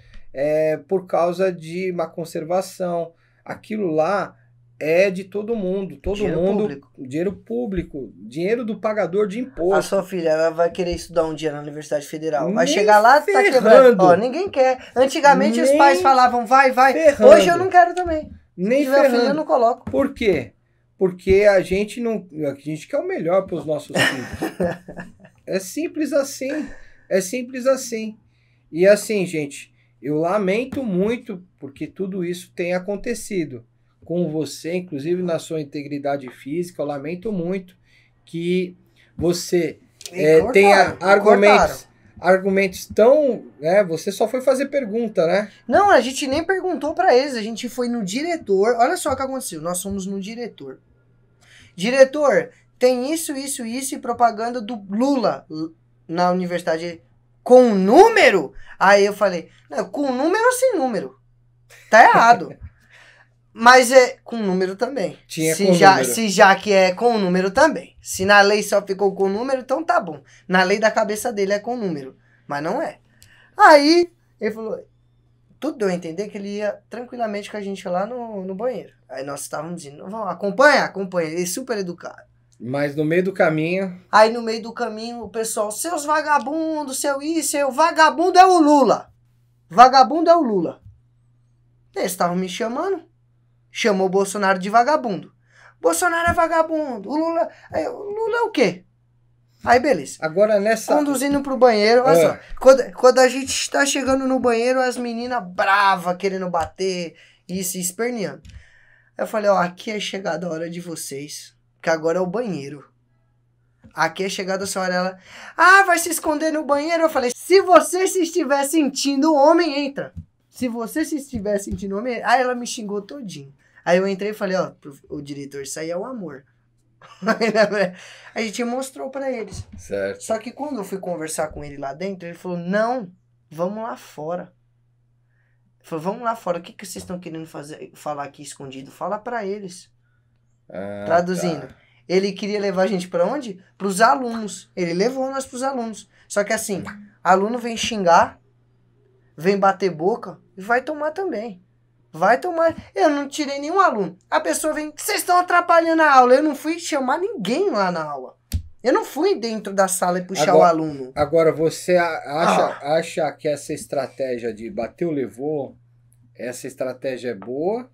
por causa de má conservação. Aquilo lá é de todo mundo. Todo Dinheiro mundo. público. Dinheiro público. Dinheiro do pagador de A imposto. sua filha, ela vai querer estudar um dia na Universidade Federal. Vai Nem chegar lá, tá ferrando. quebrando. Ó, ninguém quer. Antigamente os Nem pais falavam, vai. ferrando. Hoje eu não quero também. Nem Se tiver filho, eu ferrando. não coloco. Por quê? Porque a gente não. A gente quer o melhor para os nossos filhos. É simples assim. É simples assim. E assim, gente, eu lamento muito porque tudo isso tem acontecido com você, inclusive na sua integridade física. Eu lamento muito que você tenha argumentos tão... Né, você só foi fazer pergunta, né? Não, a gente nem perguntou pra eles. A gente foi no diretor. Olha só o que aconteceu. Nós fomos no diretor. Diretor, tem isso e propaganda do Lula na universidade com número? Aí eu falei, não, com número ou sem número? Tá errado. Mas é com número também. Se já que é com número também. Se na lei só ficou com número, então tá bom. Na lei da cabeça dele é com número. Mas não é. Aí ele falou, tudo deu a entender que ele ia tranquilamente com a gente lá no banheiro. Aí nós estávamos dizendo, vamos, acompanha. Ele é super educado. Mas no meio do caminho... Aí no meio do caminho o pessoal, seus vagabundos, seu vagabundo é o Lula. Vagabundo é o Lula. Eles estavam me chamando. Chamou o Bolsonaro de vagabundo. Bolsonaro é vagabundo. O Lula é o quê? Aí beleza. Agora nessa... Conduzindo pro banheiro, olha só. Quando a gente está chegando no banheiro, as meninas bravas, querendo bater e se esperneando. Eu falei, ó, aqui é chegada a hora de vocês. Que agora é o banheiro. Aqui é chegada a sua hora. Ela, vai se esconder no banheiro? Eu falei, se você se estiver sentindo homem, entra. Se você se estiver sentindo homem, aí ela me xingou todinho. Aí eu entrei e falei, ó, o diretor, isso aí é o amor. A gente mostrou pra eles. Certo. Só que quando eu fui conversar com ele lá dentro, ele falou, não, vamos lá fora. Ele falou, vamos lá fora, o que vocês estão querendo falar aqui escondido? Fala pra eles. Traduzindo. Tá. Ele queria levar a gente pra onde? Pros alunos. Ele levou nós pros alunos. Só que assim, aluno vem xingar, vem bater boca e vai tomar também. Vai tomar. Eu não tirei nenhum aluno. A pessoa vem, vocês estão atrapalhando a aula. Eu não fui chamar ninguém lá na aula. Eu não fui dentro da sala e puxar o aluno. Agora, você acha que essa estratégia de bater o levou, essa estratégia é boa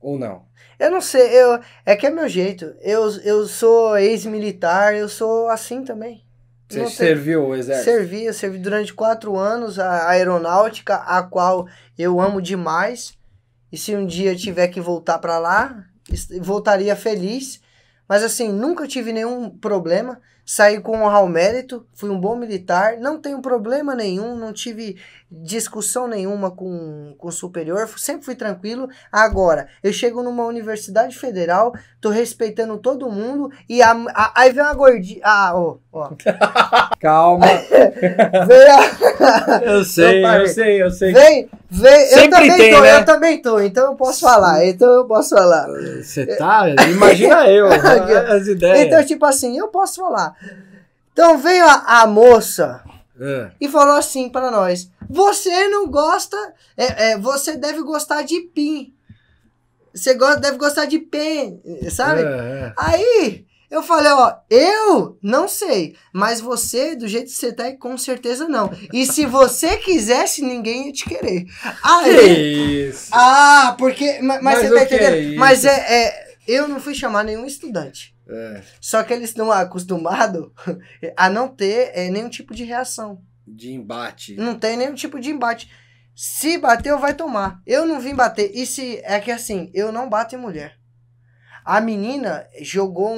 ou não? Eu não sei. É que é meu jeito. Eu sou ex-militar, eu sou assim também. Você serviu o exército? Eu servi durante 4 anos a aeronáutica, a qual eu amo demais. E se um dia eu tiver que voltar para lá, voltaria feliz. Mas assim, nunca tive nenhum problema. Saí com honra ao mérito, fui um bom militar, não tenho problema nenhum, não tive discussão nenhuma com o superior, sempre fui tranquilo. Agora, eu chego numa universidade federal, tô respeitando todo mundo e aí vem uma gordinha... ó. Calma. Eu sei. Vem, eu também tô, então eu posso falar, Você tá? Imagina eu, as ideias. Então, tipo assim, eu posso falar. Então veio a moça e falou assim pra nós, você não gosta, você deve gostar de PIN. Você deve gostar de PEN, sabe? Aí... eu falei, ó, eu não sei, mas você, do jeito que você tá, com certeza não. E se você quisesse, ninguém ia te querer. Aí, que isso? Porque... Mas você tá entendendo? Mas eu não fui chamar nenhum estudante. Só que eles estão acostumados a não ter nenhum tipo de reação. De embate. Não tem nenhum tipo de embate. Se bateu, vai tomar. Eu não vim bater. E se é que assim, eu não bato em mulher. A menina jogou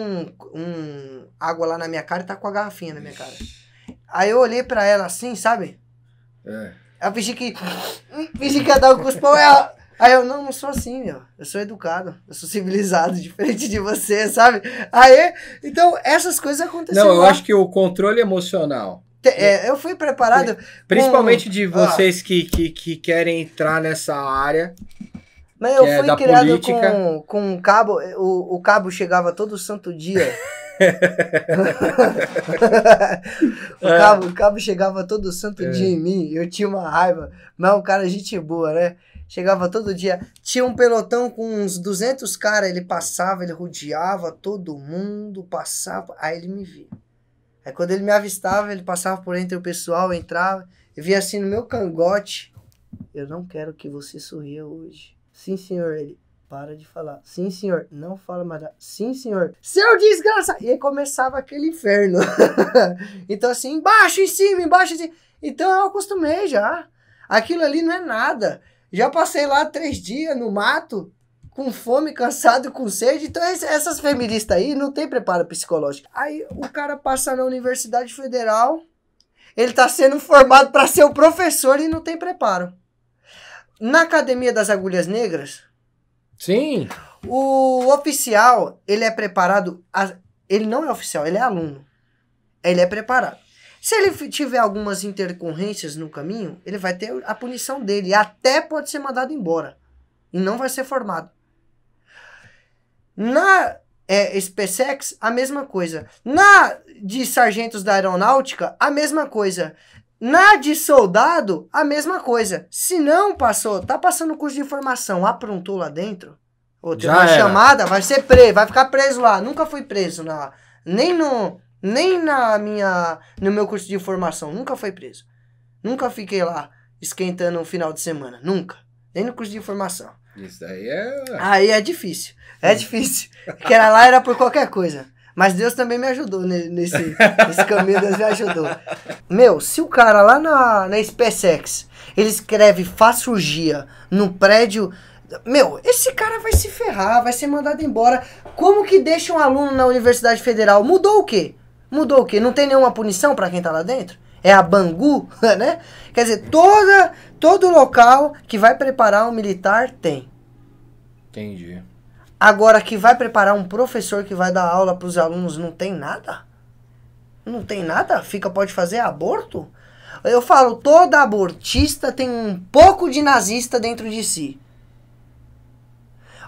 água lá na minha cara e tá com a garrafinha na minha cara. Aí eu olhei pra ela assim, sabe? Eu fingi que ia dar um cuspão. Aí eu, não sou assim, meu. Eu sou educado, eu sou civilizado, diferente de você, sabe? Aí, então, essas coisas aconteceram. Não, eu acho que o controle emocional. Eu fui preparado. Principalmente de vocês que querem entrar nessa área. Mas eu fui criado com um cabo, o cabo chegava todo santo dia. O cabo chegava todo santo dia em mim, eu tinha uma raiva, mas um cara gente boa, né? Chegava todo dia, tinha um pelotão com uns 200 caras, ele passava, ele rodeava, todo mundo passava, aí ele me via. Aí quando ele me avistava, ele passava por entre o pessoal, entrava, e via assim no meu cangote, eu não quero que você sorria hoje. Sim, senhor, ele, para de falar. Sim, senhor, não fala mais nada. Sim, senhor, seu desgraçado. E aí começava aquele inferno. Então assim, embaixo, em cima, embaixo, em cima. Então eu acostumei já. Aquilo ali não é nada. Já passei lá 3 dias no mato, com fome, cansado, com sede. Então essas feministas aí não tem preparo psicológico. Aí o cara passa na Universidade Federal, ele tá sendo formado para ser o professor e não tem preparo. Na Academia das Agulhas Negras, Sim. o oficial, ele é preparado, ele não é oficial, ele é aluno. Ele é preparado. Se ele tiver algumas intercorrências no caminho, ele vai ter a punição dele. E até pode ser mandado embora. E não vai ser formado. Na SpaceX, a mesma coisa. Na de sargentos da aeronáutica, a mesma coisa. Na de soldado, a mesma coisa. Se não passou, tá passando o curso de formação, aprontou lá dentro, ou tem uma chamada, vai ser preso, vai ficar preso lá. Nunca fui preso, nem no meu curso de formação, nunca fui preso. Nunca fiquei lá esquentando um final de semana, nunca. Nem no curso de formação. Isso aí é... Aí é difícil, difícil. Porque era por qualquer coisa. Mas Deus também me ajudou nesse caminho, Deus me ajudou. Meu, se o cara lá na SpaceX, ele escreve fassurgia no prédio... Meu, esse cara vai se ferrar, vai ser mandado embora. Como que deixa um aluno na Universidade Federal? Mudou o quê? Mudou o quê? Não tem nenhuma punição pra quem tá lá dentro? É a Bangu, né? Quer dizer, todo local que vai preparar um militar tem. Entendi. Agora, que vai preparar um professor que vai dar aula pros alunos, não tem nada? Não tem nada? Pode fazer aborto? Eu falo, toda abortista tem um pouco de nazista dentro de si.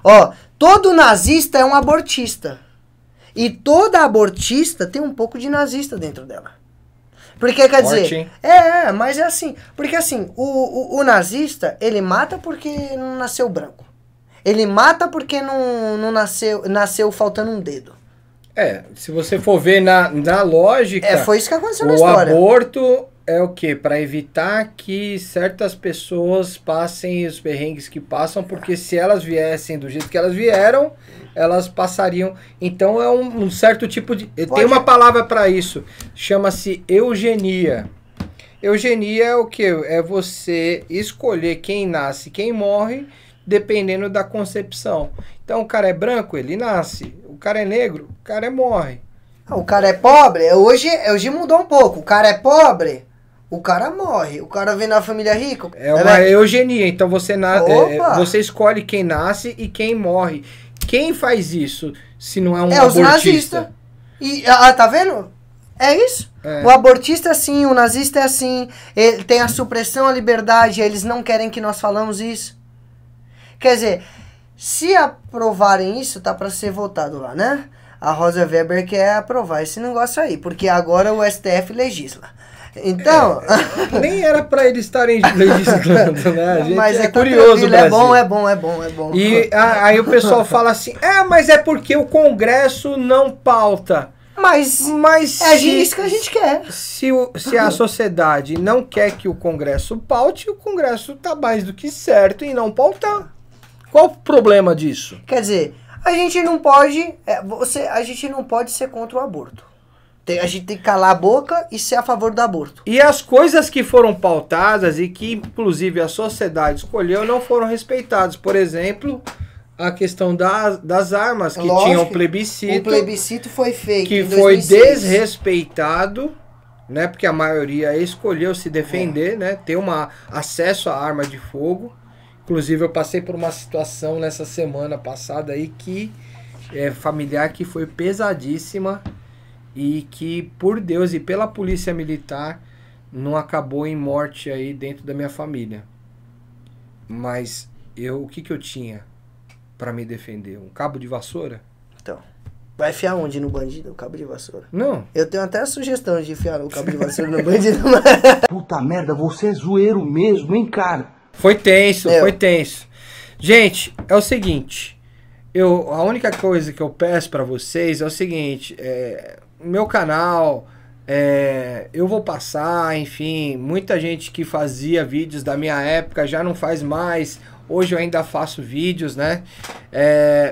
Ó, todo nazista é um abortista. E toda abortista tem um pouco de nazista dentro dela. Porque, quer dizer... mas é assim. Porque, assim, o nazista, ele mata porque não nasceu branco. Ele mata porque não nasceu faltando um dedo. Se você for ver na lógica... Foi isso que aconteceu na história. O aborto é o quê? Para evitar que certas pessoas passem os perrengues que passam, porque se elas viessem do jeito que elas vieram, elas passariam. Então é um certo tipo de... Tem uma palavra para isso, chama-se eugenia. Eugenia é o quê? É você escolher quem nasce, quem morre, dependendo da concepção. Então o cara é branco, ele nasce. O cara é negro, o cara morre. O cara é pobre, hoje mudou um pouco. O cara é pobre, o cara morre. O cara vem na família rica. É uma eugenia. Então você escolhe quem nasce e quem morre. Quem faz isso se não é um abortista? Os nazistas. Tá vendo? É isso. O abortista é assim, o nazista é assim. Ele tem a supressão à liberdade, eles não querem que nós falamos isso. Quer dizer, se aprovarem isso, tá para ser votado lá, né? A Rosa Weber quer aprovar esse negócio aí, porque agora o STF legisla. Então... nem era para eles estarem legislando, né? A gente mas é curioso, Brasil. É bom. E aí o pessoal fala assim, mas é porque o Congresso não pauta. Mas é isso que a gente quer. Se a sociedade não quer que o Congresso paute, o Congresso tá mais do que certo em não pautar. Qual o problema disso? Quer dizer, a gente não pode ser contra o aborto. A gente tem que calar a boca e ser a favor do aborto. E as coisas que foram pautadas e que inclusive a sociedade escolheu não foram respeitadas. Por exemplo, a questão das armas, que tinha um plebiscito. O plebiscito foi feito que foi desrespeitado, né? Porque a maioria escolheu se defender, né? Ter acesso à arma de fogo. Inclusive eu passei por uma situação nessa semana passada aí que familiar que foi pesadíssima e que por Deus e pela polícia militar não acabou em morte aí dentro da minha família. Mas o que eu tinha para me defender? Um cabo de vassoura? Então, vai enfiar onde no bandido? O cabo de vassoura? Não. Eu tenho até a sugestão de enfiar o cabo de vassoura no bandido. Puta merda, você é zoeiro mesmo, hein, cara? Foi tenso, Meu. foi tenso. Gente, é o seguinte, a única coisa que eu peço pra vocês é o seguinte, meu canal, eu vou passar, enfim, muita gente que fazia vídeos da minha época já não faz mais, hoje eu ainda faço vídeos, né?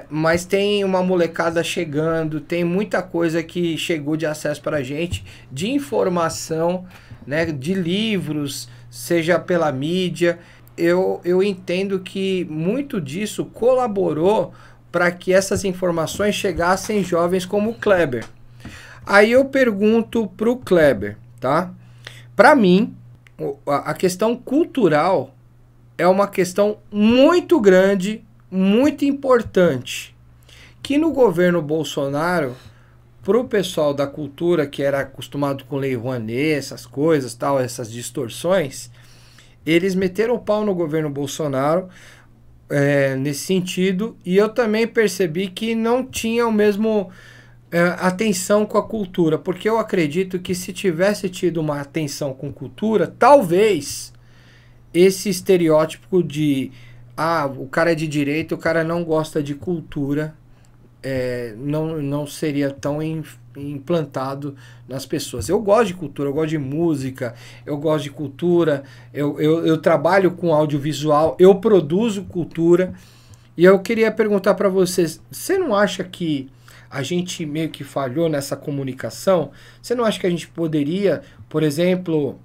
Mas tem uma molecada chegando, tem muita coisa que chegou de acesso pra gente, de informação, né? De livros, seja pela mídia. Eu entendo que muito disso colaborou para que essas informações chegassem jovens como o Kleber. Aí eu pergunto pro Kleber, tá? Para mim, a questão cultural é uma questão muito grande, muito importante, que no governo Bolsonaro, pro pessoal da cultura que era acostumado com Lei Rouanet, essas coisas, tal, essas distorções, eles meteram o pau no governo Bolsonaro nesse sentido, e eu também percebi que não tinha o mesmo atenção com a cultura, porque eu acredito que se tivesse tido uma atenção com cultura, talvez esse estereótipo de o cara é de direita, o cara não gosta de cultura, não seria tão implantado nas pessoas. Eu gosto de cultura, eu gosto de música, eu gosto de cultura, eu trabalho com audiovisual, eu produzo cultura, e eu queria perguntar para vocês, você não acha que a gente meio que falhou nessa comunicação? Você não acha que a gente poderia, por exemplo,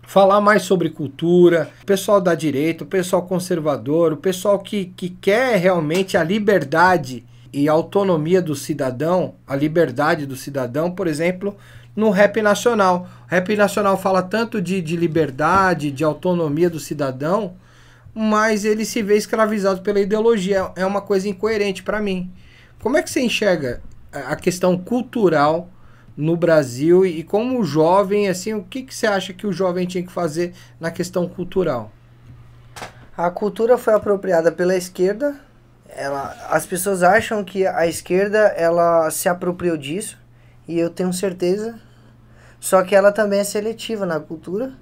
falar mais sobre cultura, o pessoal da direita, o pessoal conservador, o pessoal que quer realmente a liberdade e a autonomia do cidadão, a liberdade do cidadão, por exemplo, no rap nacional. O rap nacional fala tanto de liberdade, de autonomia do cidadão, mas ele se vê escravizado pela ideologia. É uma coisa incoerente para mim. Como é que você enxerga a questão cultural no Brasil e como jovem, assim, o que você acha que o jovem tinha que fazer na questão cultural? A cultura foi apropriada pela esquerda. As pessoas acham que a esquerda ela se apropriou disso, e eu tenho certeza, só que ela também é seletiva na cultura,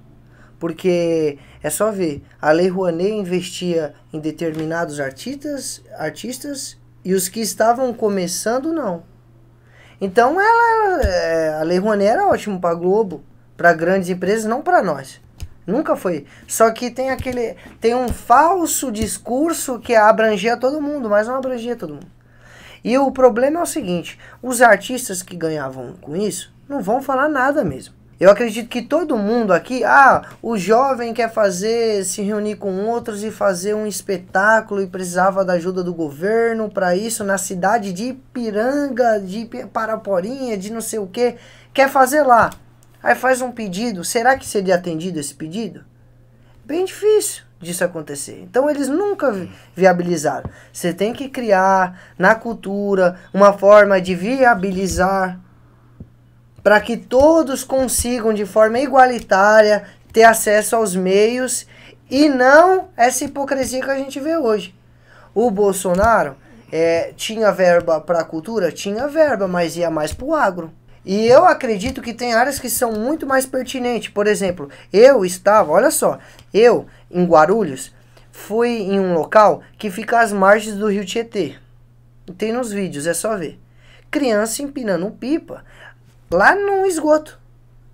porque é só ver, a Lei Rouanet investia em determinados artistas e os que estavam começando não. Então a Lei Rouanet era ótimo para Globo, para grandes empresas, não para nós. Nunca foi. Só que tem um falso discurso que abrangia todo mundo, mas não abrangia todo mundo. E o problema é o seguinte, os artistas que ganhavam com isso não vão falar nada mesmo. Eu acredito que todo mundo aqui, o jovem quer se reunir com outros e fazer um espetáculo e precisava da ajuda do governo para isso na cidade de Ipiranga, de Paraporinha, de não sei o que, quer fazer lá. Aí faz um pedido, será que seria atendido esse pedido? Bem difícil disso acontecer. Então eles nunca viabilizaram. Você tem que criar na cultura uma forma de viabilizar para que todos consigam de forma igualitária ter acesso aos meios e não essa hipocrisia que a gente vê hoje. O Bolsonaro tinha verba para a cultura? Tinha verba, mas ia mais para o agro. E eu acredito que tem áreas que são muito mais pertinentes. Por exemplo, olha só, eu em Guarulhos fui em um local que fica às margens do rio Tietê. Tem nos vídeos, é só ver. Criança empinando pipa lá no esgoto.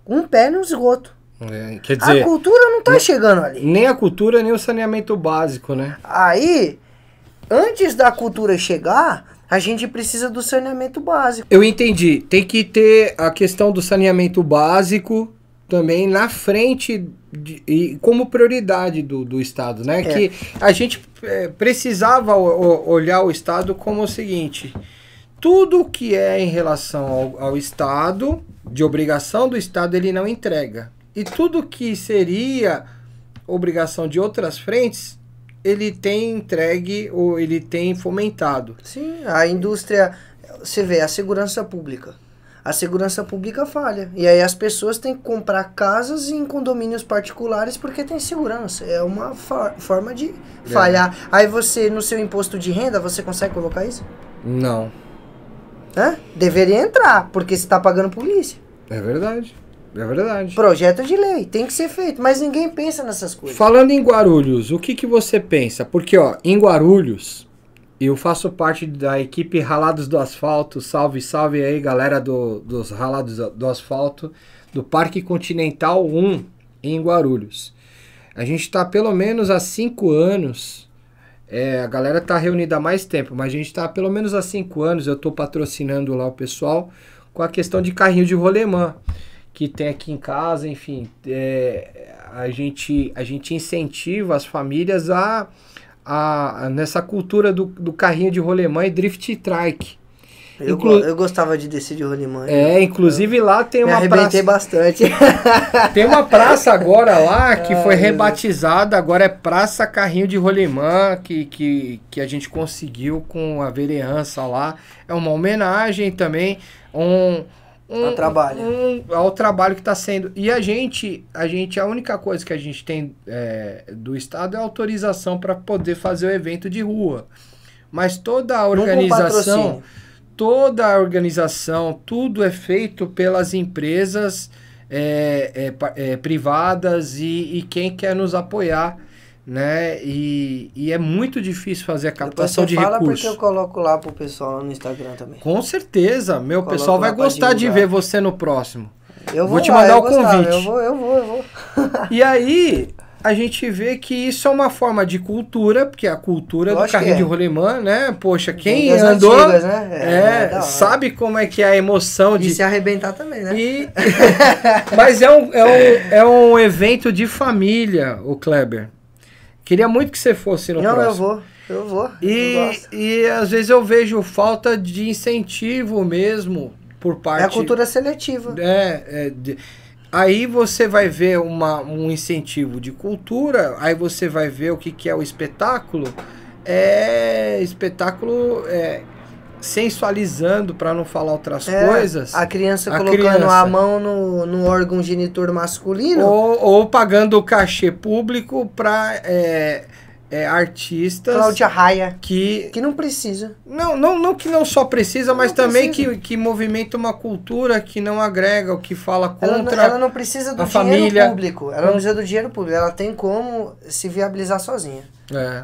Um pé no esgoto. Quer dizer, a cultura não tá chegando ali. Nem a cultura, nem o saneamento básico, né? Aí, antes da cultura chegar, a gente precisa do saneamento básico. Eu entendi. Tem que ter a questão do saneamento básico também na frente e como prioridade do Estado, né? Que a gente precisava olhar o Estado como o seguinte: tudo que é em relação ao Estado, de obrigação do Estado, ele não entrega. E tudo que seria obrigação de outras frentes, ele tem entregue ou ele tem fomentado. Sim, a indústria, você vê, a segurança pública. A segurança pública falha. E aí as pessoas têm que comprar casas em condomínios particulares porque tem segurança. É uma forma de falhar. Aí você, no seu imposto de renda, você consegue colocar isso? Não. Deveria entrar, porque você está pagando polícia. É verdade. É verdade. Projeto de lei, tem que ser feito, mas ninguém pensa nessas coisas. Falando em Guarulhos, o que, que você pensa? Porque, ó, em Guarulhos, eu faço parte da equipe Ralados do Asfalto. Salve, salve aí, galera dos Ralados do Asfalto, do Parque Continental 1 em Guarulhos. A gente está pelo menos há 5 anos, a galera está reunida há mais tempo, mas a gente está pelo menos há 5 anos, eu estou patrocinando lá o pessoal com a questão de carrinho de rolemã, que tem aqui em casa, enfim, a gente incentiva as famílias nessa cultura do carrinho de rolemã e drift trike. Eu gostava de descer de rolimã. Inclusive lá tem uma praça... bastante. Tem uma praça agora lá que foi rebatizada, agora é Praça Carrinho de Rolimã, que a gente conseguiu com a vereança lá. É uma homenagem também ao trabalho que está sendo. E a única coisa que a gente tem do Estado é autorização para poder fazer o evento de rua. Mas toda a organização... tudo é feito pelas empresas privadas e quem quer nos apoiar, né? E é muito difícil fazer a captação de recursos. Porque eu coloco lá pro pessoal lá no Instagram também. Com certeza, meu pessoal vai gostar de ver você no próximo. Eu vou te mandar o convite. Eu vou. E aí... a gente vê que isso é uma forma de cultura, porque a cultura do carrinho de rolimã, né? Poxa, quem andou antigas, né? Sabe como é que é a emoção de... E se arrebentar também, né? Mas é um evento de família, o Kleber. Queria muito que você fosse no próximo. Eu vou. E às vezes eu vejo falta de incentivo mesmo por parte... É a cultura seletiva. Aí você vai ver um incentivo de cultura, aí você vai ver o que é o espetáculo. Espetáculo sensualizando, para não falar outras coisas. A criança colocando a mão no órgão genitor masculino. Ou pagando o cachê público para artistas... Cláudia Raia. Que não precisa. Não que não só precisa, mas também que movimenta uma cultura que não agrega, o que fala contra ela não precisa do dinheiro público. Ela não precisa do dinheiro público. Ela tem como se viabilizar sozinha.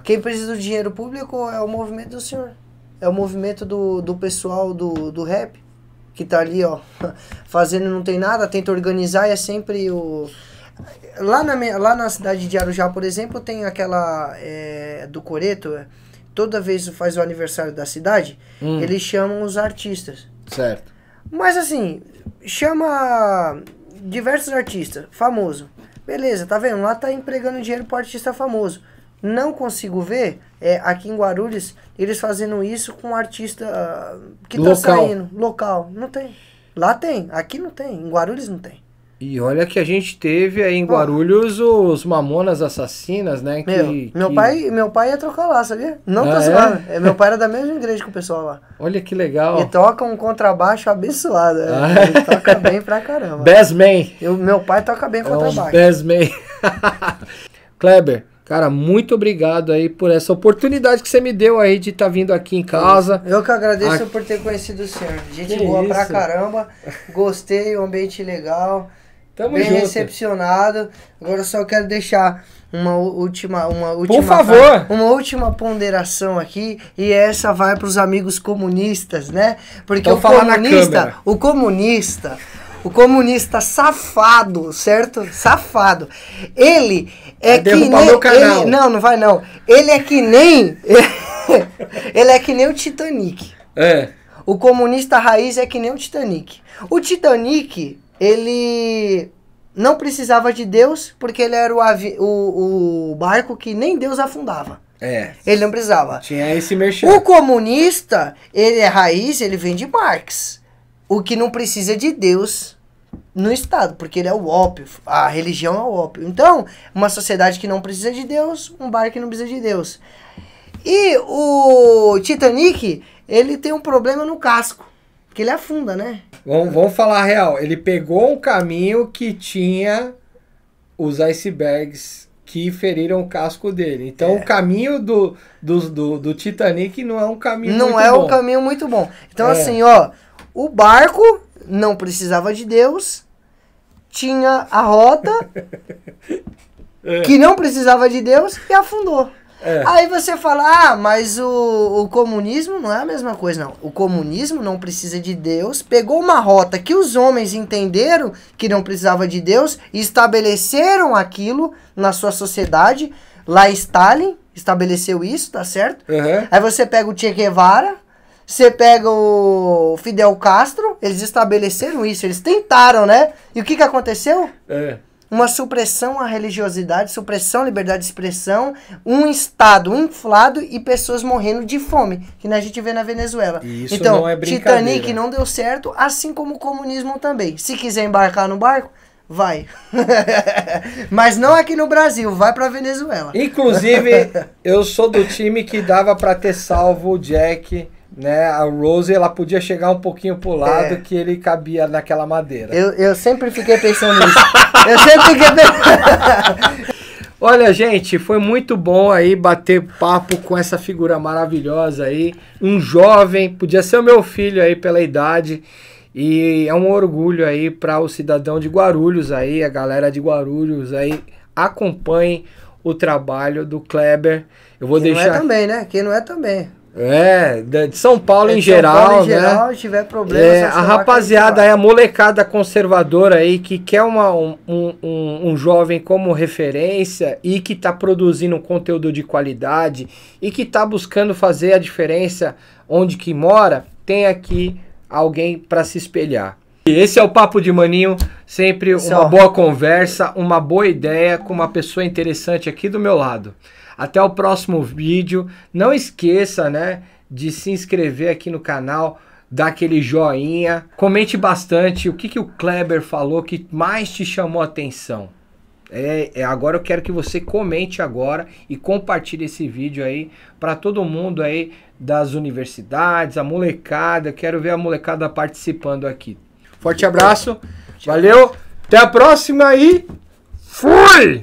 Quem precisa do dinheiro público é o movimento do senhor. É o movimento do pessoal do rap, que tá ali, ó, fazendo não tem nada, tenta organizar e é sempre o... Lá na cidade de Arujá, por exemplo, tem aquela do Coreto, toda vez faz o aniversário da cidade, eles chamam os artistas. Certo. Mas assim, chama diversos artistas, famoso. Beleza, tá vendo? Lá tá empregando dinheiro pro artista famoso. Não consigo ver, aqui em Guarulhos, eles fazendo isso com um artista que tá saindo. Local. Não tem. Lá tem, aqui não tem, em Guarulhos não tem. E olha que a gente teve aí em Guarulhos os Mamonas Assassinas, né? Meu pai ia trocar lá, sabia? Não tô zoando. Meu pai era da mesma igreja que o pessoal lá. Olha que legal. E toca um contrabaixo abençoado. Ele toca bem pra caramba. Bassman. Meu pai toca bem contrabaixo. Bassman. Kleber, cara, muito obrigado aí por essa oportunidade que você me deu aí de estar vindo aqui em casa. Eu que agradeço por ter conhecido o senhor. Gente boa pra caramba. Gostei, um ambiente legal. Tamo bem junto. Recepcionado. Agora eu só quero deixar uma última por favor, uma última ponderação aqui, e essa vai para os amigos comunistas, né? Porque o comunista safado, certo? Safado. Ele é que nem meu canal. Não vai não. Ele é que nem ele é que nem o Titanic. O comunista raiz é que nem o Titanic. O Titanic, ele não precisava de Deus, porque ele era o barco que nem Deus afundava. Ele não precisava. Tinha esse merchan. O comunista, ele é raiz, ele vem de Marx. O que não precisa de Deus no Estado, porque ele é o ópio. A religião é o ópio. Então, uma sociedade que não precisa de Deus, um barco que não precisa de Deus. E o Titanic, ele tem um problema no casco, que ele afunda, né? Vamos falar a real. Ele pegou um caminho que tinha os icebergs que feriram o casco dele. Então o caminho do Titanic não é um caminho muito bom. Não é um caminho muito bom. Então assim, ó, o barco não precisava de Deus tinha a rota que não precisava de Deus e afundou. Aí você fala, mas o comunismo não é a mesma coisa, não. O comunismo não precisa de Deus, pegou uma rota que os homens entenderam que não precisava de Deus e estabeleceram aquilo na sua sociedade. Lá Stalin estabeleceu isso, tá certo? Aí você pega o Che Guevara, você pega o Fidel Castro, eles estabeleceram isso, eles tentaram, né? E o que aconteceu? Uma supressão à religiosidade, supressão à liberdade de expressão, um Estado inflado e pessoas morrendo de fome, que a gente vê na Venezuela. Isso então, não é brincadeira. Titanic não deu certo, assim como o comunismo também. Se quiser embarcar no barco, vai. Mas não aqui no Brasil, vai pra Venezuela. Inclusive, eu sou do time que dava pra ter salvo o Jack, né? A Rose, ela podia chegar um pouquinho pro lado que ele cabia naquela madeira. Eu sempre fiquei pensando nisso. Eu sempre fiquei pensando... Olha, gente, foi muito bom aí bater papo com essa figura maravilhosa aí. Um jovem, podia ser o meu filho aí pela idade. E é um orgulho aí para o cidadão de Guarulhos aí, a galera de Guarulhos aí, acompanhe o trabalho do Kleber. Eu vou deixar... Quem não é também, né? Quem não é também. De São Paulo em geral, né? Se tiver problema, a rapaziada aí, a molecada conservadora aí, que quer um jovem como referência e que tá produzindo um conteúdo de qualidade e que tá buscando fazer a diferença onde que mora, tem aqui alguém para se espelhar. E esse é o Papo de Maninho, sempre uma boa conversa, uma boa ideia com uma pessoa interessante aqui do meu lado. Até o próximo vídeo. Não esqueça, né, de se inscrever aqui no canal, dar aquele joinha, comente bastante o que o Kleber falou que mais te chamou a atenção. Agora eu quero que você comente agora e compartilhe esse vídeo aí para todo mundo aí das universidades, a molecada. Quero ver a molecada participando aqui. Forte abraço, valeu, até a próxima e fui!